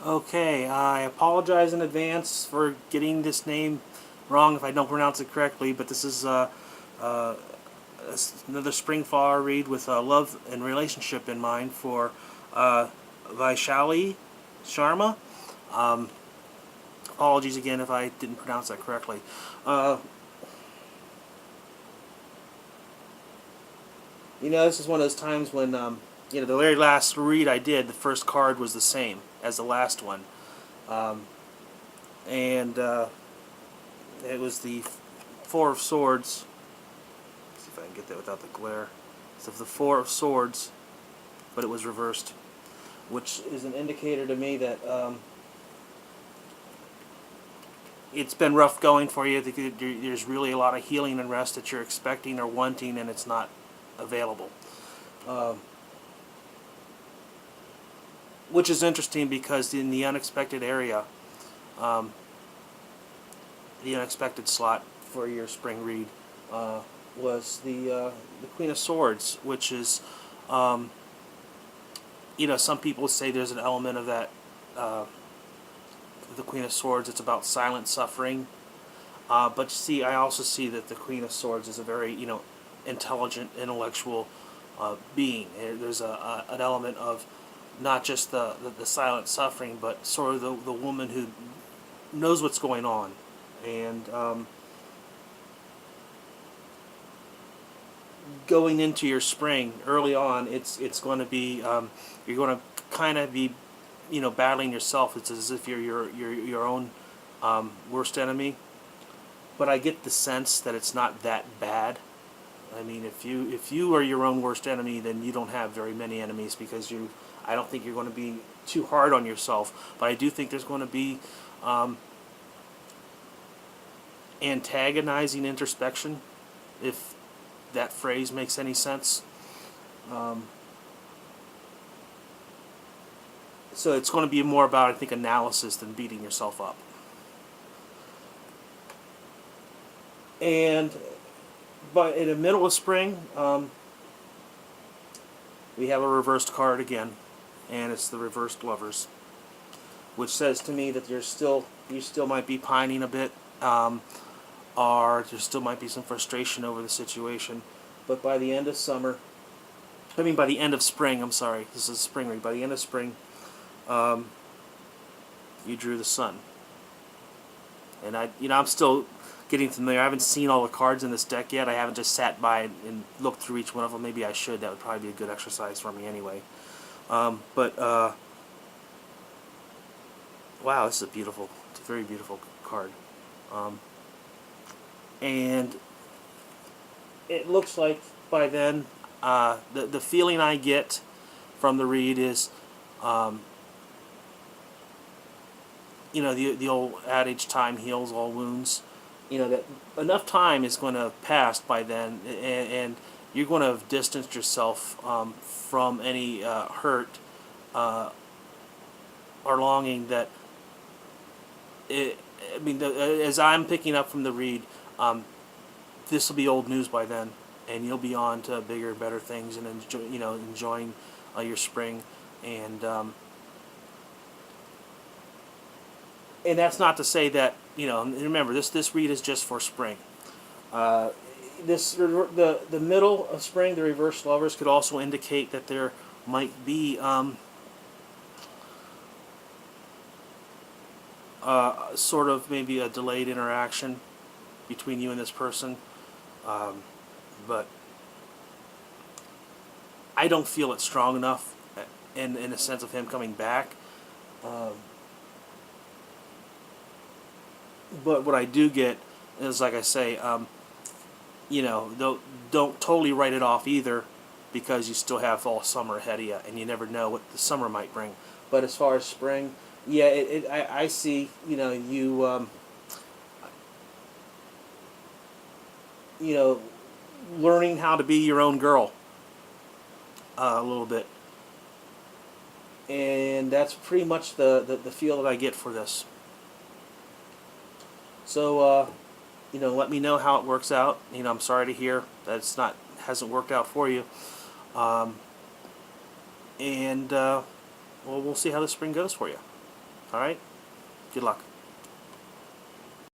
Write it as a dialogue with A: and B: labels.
A: Okay, I apologize in advance for getting this name wrong if I don't pronounce it correctly, but this is uh, another spring flower read with love and relationship in mind for uh, Vaishali Sharma. Um, Apologies again if I didn't pronounce that correctly. Uh, this is one of those times when, the very last read I did, the first card was the same as the last one. Um, and It was the Four of Swords. Let's see if I can get that without the glare. So the Four of Swords, but it was reversed, which is an indicator to me that it's been rough going for you. There's really a lot of healing and rest that you're expecting or wanting, and it's not available. Which is interesting because in the unexpected area, um, the unexpected slot for your spring read was the Queen of Swords, which is, some people say there's an element of that, the Queen of Swords. It's about silent suffering, but see, I also see that the Queen of Swords is a very, intelligent, intellectual being. There's an element of not just the silent suffering, but sort of the woman who knows what's going on. And going into your spring early on, it's going to be you're going to kind of be, battling yourself. It's as if you're your own worst enemy. But I get the sense that it's not that bad. I mean, if you are your own worst enemy, then you don't have very many enemies, because I don't think you're going to be too hard on yourself. But I do think there's going to be antagonizing introspection, if that phrase makes any sense. So it's going to be more about, I think, analysis than beating yourself up. But in the middle of spring, we have a reversed card again, and it's the reversed Lovers, which says to me that you still might be pining a bit, or there still might be some frustration over the situation. But by the end of by the end of spring, I'm sorry, this is spring read. By the end of spring, you drew the Sun, and I'm still getting familiar. I haven't seen all the cards in this deck yet. I haven't just sat by and looked through each one of them. Maybe I should. That would probably be a good exercise for me anyway. Wow, this is it's a very beautiful card. And it looks like by then, the feeling I get from the read is, the old adage, time heals all wounds. That enough time is going to have passed by then, and you're going to have distanced yourself from any hurt or longing that. As I'm picking up from the read, this will be old news by then, and you'll be on to bigger, better things, and enjoying your spring. And that's not to say that, remember, this read is just for spring. The middle of spring, the reversed Lovers, could also indicate that there might be sort of maybe a delayed interaction between you and this person, but I don't feel it strong enough in a sense of him coming back. But what I do get is, like I say, don't totally write it off either, because you still have all summer ahead of you, and you never know what the summer might bring. But as far as spring, yeah, I see, learning how to be your own girl a little bit. And that's pretty much the feel that I get for this. So, let me know how it works out. I'm sorry to hear that hasn't worked out for you. Well, we'll see how the spring goes for you. All right. Good luck.